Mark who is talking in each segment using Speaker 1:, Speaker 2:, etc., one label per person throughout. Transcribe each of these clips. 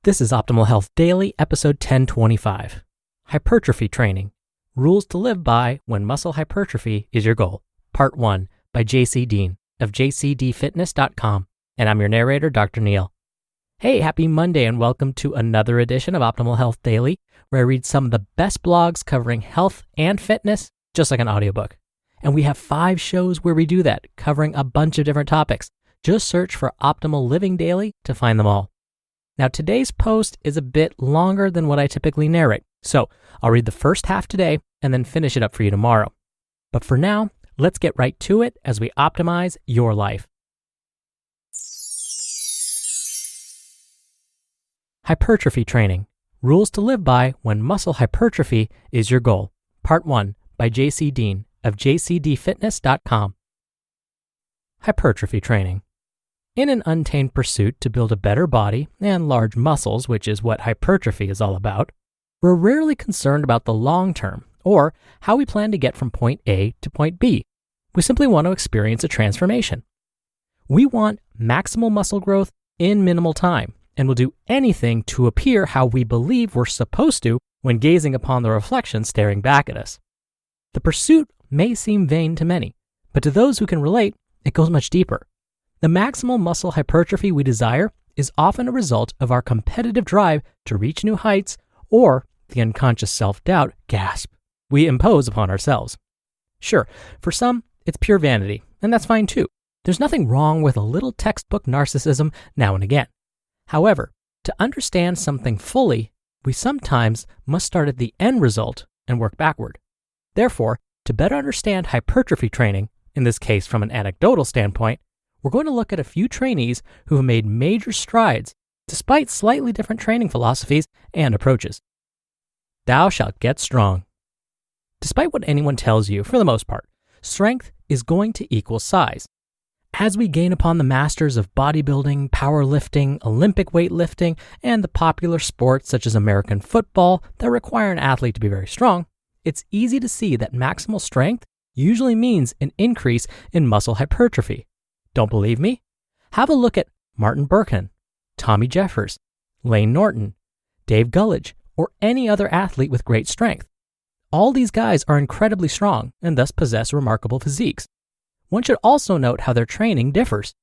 Speaker 1: This is Optimal Health Daily, episode 1025. Hypertrophy Training. Rules to live by when muscle hypertrophy is your goal. Part 1 by Deen of JCDFitness.com. And I'm your narrator, Dr. Neil. Hey, happy Monday and welcome to another edition of Optimal Health Daily, where I read some of the best blogs covering health and fitness, just like an audiobook. And we have 5 shows where we do that, covering a bunch of different topics. Just search for Optimal Living Daily to find them all. Now, today's post is a bit longer than what I typically narrate, so I'll read the first half today and then finish it up for you tomorrow. But for now, let's get right to it as we optimize your life. Hypertrophy Training. Rules to live by when muscle hypertrophy is your goal. Part 1 by Deen of JCDFitness.com. Hypertrophy Training. In an untamed pursuit to build a better body and large muscles, which is what hypertrophy is all about, we're rarely concerned about the long term or how we plan to get from point A to point B. We simply want to experience a transformation. We want maximal muscle growth in minimal time and will do anything to appear how we believe we're supposed to when gazing upon the reflection staring back at us. The pursuit may seem vain to many, but to those who can relate, it goes much deeper. The maximal muscle hypertrophy we desire is often a result of our competitive drive to reach new heights or the unconscious self-doubt, gasp, we impose upon ourselves. Sure, for some, it's pure vanity, and that's fine too. There's nothing wrong with a little textbook narcissism now and again. However, to understand something fully, we sometimes must start at the end result and work backward. Therefore, to better understand hypertrophy training, in this case from an anecdotal standpoint, we're going to look at a few trainees who have made major strides despite slightly different training philosophies and approaches. Thou shalt get strong. Despite what anyone tells you, for the most part, strength is going to equal size. As we gain upon the masters of bodybuilding, powerlifting, Olympic weightlifting, and the popular sports such as American football that require an athlete to be very strong, it's easy to see that maximal strength usually means an increase in muscle hypertrophy. Don't believe me? Have a look at Martin Berkhan, Tommy Jeffers, Lane Norton, Dave Gullidge, or any other athlete with great strength. All these guys are incredibly strong and thus possess remarkable physiques. One should also note how their training differs.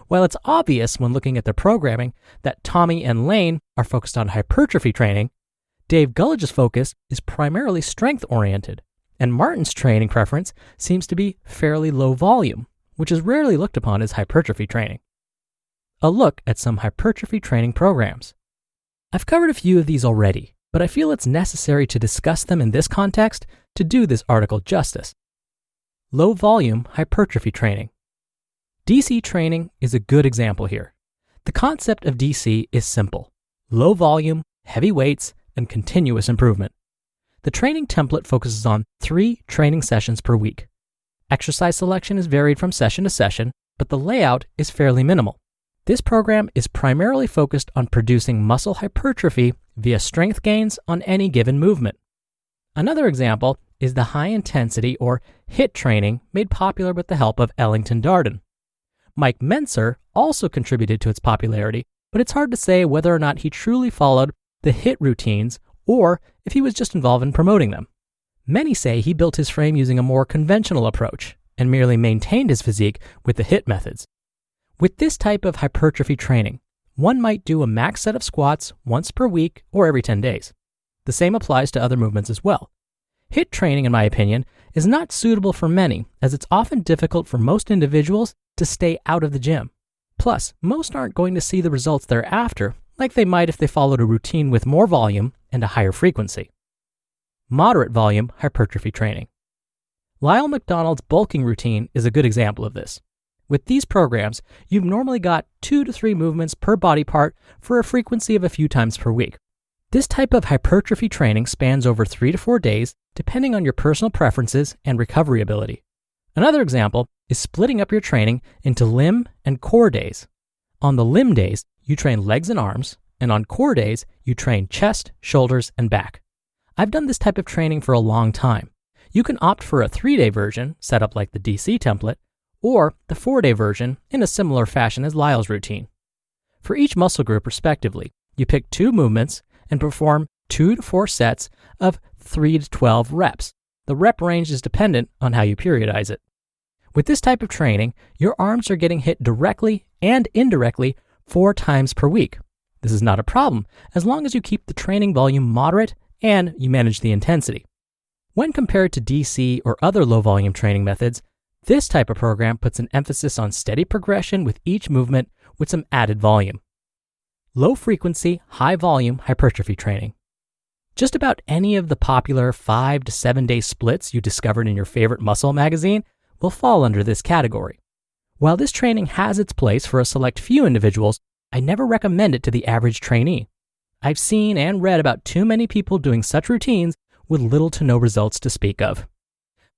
Speaker 1: While it's obvious when looking at their programming that Tommy and Lane are focused on hypertrophy training, Dave Gullidge's focus is primarily strength-oriented, and Martin's training preference seems to be fairly low volume, which is rarely looked upon as hypertrophy training. A look at some hypertrophy training programs. I've covered a few of these already, but I feel it's necessary to discuss them in this context to do this article justice. Low volume hypertrophy training. DC training is a good example here. The concept of DC is simple: low volume, heavy weights, and continuous improvement. The training template focuses on 3 training sessions per week. Exercise selection is varied from session to session, but the layout is fairly minimal. This program is primarily focused on producing muscle hypertrophy via strength gains on any given movement. Another example is the high-intensity or HIIT training made popular with the help of Ellington Darden. Mike Mentzer also contributed to its popularity, but it's hard to say whether or not he truly followed the HIIT routines or if he was just involved in promoting them. Many say he built his frame using a more conventional approach and merely maintained his physique with the HIIT methods. With this type of hypertrophy training, one might do a max set of squats once per week or every 10 days. The same applies to other movements as well. HIIT training, in my opinion, is not suitable for many, as it's often difficult for most individuals to stay out of the gym. Plus, most aren't going to see the results they're after like they might if they followed a routine with more volume and a higher frequency. Moderate volume hypertrophy training. Lyle McDonald's bulking routine is a good example of this. With these programs, you've normally got 2 to 3 movements per body part for a frequency of a few times per week. This type of hypertrophy training spans over 3 to 4 days, depending on your personal preferences and recovery ability. Another example is splitting up your training into limb and core days. On the limb days, you train legs and arms, and on core days, you train chest, shoulders, and back. I've done this type of training for a long time. You can opt for a 3-day version, set up like the DC template, or the 4-day version in a similar fashion as Lyle's routine. For each muscle group respectively, You pick 2 movements and perform 2 to 4 sets of 3 to 12 reps. The rep range is dependent on how you periodize it. With this type of training, your arms are getting hit directly and indirectly 4 times per week. This is not a problem as long as you keep the training volume moderate and you manage the intensity. When compared to DC or other low-volume training methods, this type of program puts an emphasis on steady progression with each movement with some added volume. Low-frequency, high-volume hypertrophy training. Just about any of the popular 5 to 7 day splits you discovered in your favorite muscle magazine will fall under this category. While this training has its place for a select few individuals, I never recommend it to the average trainee. I've seen and read about too many people doing such routines with little to no results to speak of.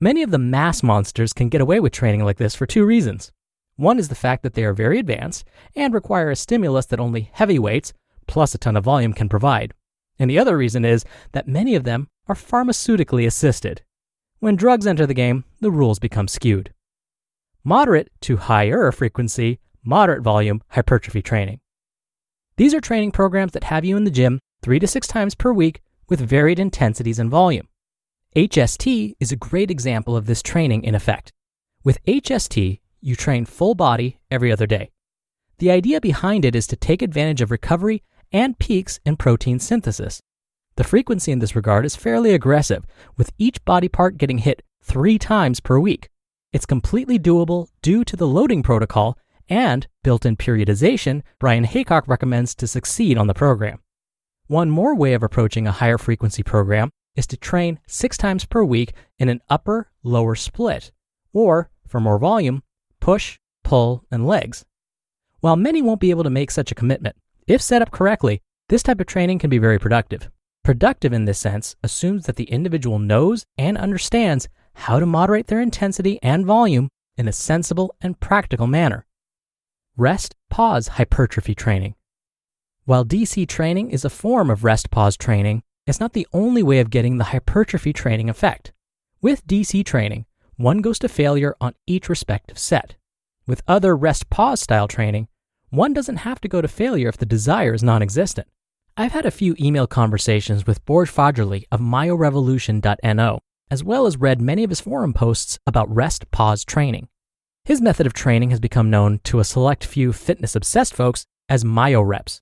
Speaker 1: Many of the mass monsters can get away with training like this for 2 reasons. One is the fact that they are very advanced and require a stimulus that only heavy weights plus a ton of volume can provide. And the other reason is that many of them are pharmaceutically assisted. When drugs enter the game, the rules become skewed. Moderate to higher frequency, moderate volume hypertrophy training. These are training programs that have you in the gym 3 to 6 times per week with varied intensities and volume. HST is a great example of this training in effect. With HST, you train full body every other day. The idea behind it is to take advantage of recovery and peaks in protein synthesis. The frequency in this regard is fairly aggressive, with each body part getting hit 3 times per week. It's completely doable due to the loading protocol and built-in periodization Brian Haycock recommends to succeed on the program. One more way of approaching a higher frequency program is to train 6 times per week in an upper-lower split, or, for more volume, push, pull, and legs. While many won't be able to make such a commitment, if set up correctly, this type of training can be very productive. Productive in this sense assumes that the individual knows and understands how to moderate their intensity and volume in a sensible and practical manner. Rest-pause hypertrophy training. While DC training is a form of rest-pause training, it's not the only way of getting the hypertrophy training effect. With DC training, one goes to failure on each respective set. With other rest-pause style training, one doesn't have to go to failure if the desire is non-existent. I've had a few email conversations with Borj Fajrli of myorevolution.no, as well as read many of his forum posts about rest-pause training. His method of training has become known to a select few fitness-obsessed folks as myo-reps.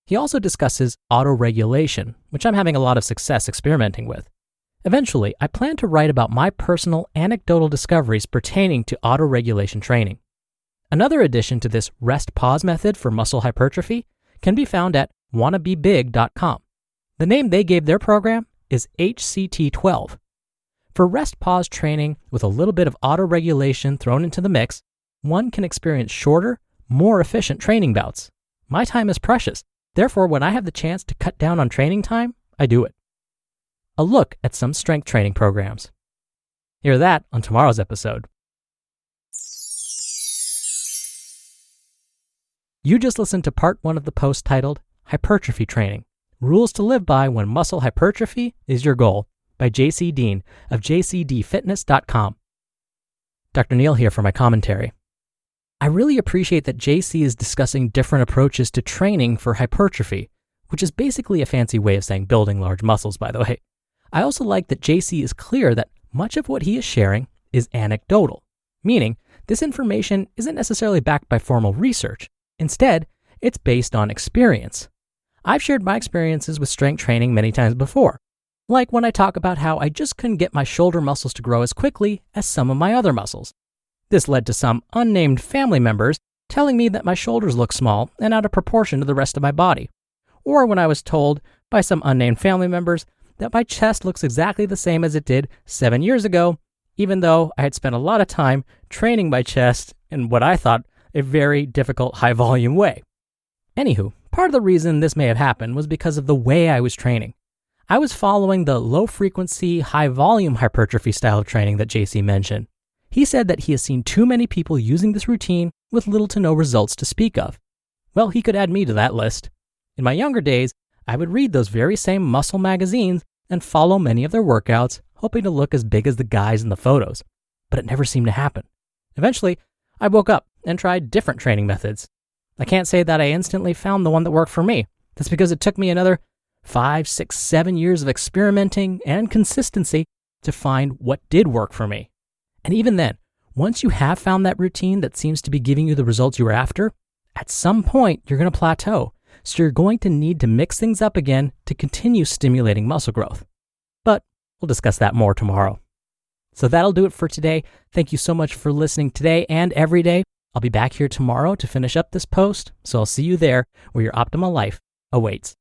Speaker 1: He also discusses auto-regulation, which I'm having a lot of success experimenting with. Eventually, I plan to write about my personal anecdotal discoveries pertaining to auto-regulation training. Another addition to this rest-pause method for muscle hypertrophy can be found at wannabebig.com. The name they gave their program is HCT12. For rest-pause training with a little bit of auto-regulation thrown into the mix, one can experience shorter, more efficient training bouts. My time is precious. Therefore, when I have the chance to cut down on training time, I do it. A look at some strength training programs. Hear that on tomorrow's episode. You just listened to part 1 of the post titled Hypertrophy Training, Rules to Live By When Muscle Hypertrophy is Your Goal by JC Deen of JCDFitness.com. Dr. Neal here for my commentary. I really appreciate that JC is discussing different approaches to training for hypertrophy, which is basically a fancy way of saying building large muscles, by the way. I also like that JC is clear that much of what he is sharing is anecdotal, meaning this information isn't necessarily backed by formal research. Instead, it's based on experience. I've shared my experiences with strength training many times before, like when I talk about how I just couldn't get my shoulder muscles to grow as quickly as some of my other muscles. This led to some unnamed family members telling me that my shoulders look small and out of proportion to the rest of my body. Or when I was told by some unnamed family members that my chest looks exactly the same as it did 7 years ago, even though I had spent a lot of time training my chest in what I thought a very difficult high-volume way. Anywho, part of the reason this may have happened was because of the way I was training. I was following the low-frequency, high-volume hypertrophy style of training that JC mentioned. He said that he has seen too many people using this routine with little to no results to speak of. Well, he could add me to that list. In my younger days, I would read those very same muscle magazines and follow many of their workouts, hoping to look as big as the guys in the photos. But it never seemed to happen. Eventually, I woke up and tried different training methods. I can't say that I instantly found the one that worked for me, That's because it took me another 5, 6, 7 years of experimenting and consistency to find what did work for me. And even then, once you have found that routine that seems to be giving you the results you were after, at some point you're going to plateau. So you're going to need to mix things up again to continue stimulating muscle growth. But we'll discuss that more tomorrow. So that'll do it for today. Thank you so much for listening today and every day. I'll be back here tomorrow to finish up this post, so I'll see you there where your optimal life awaits.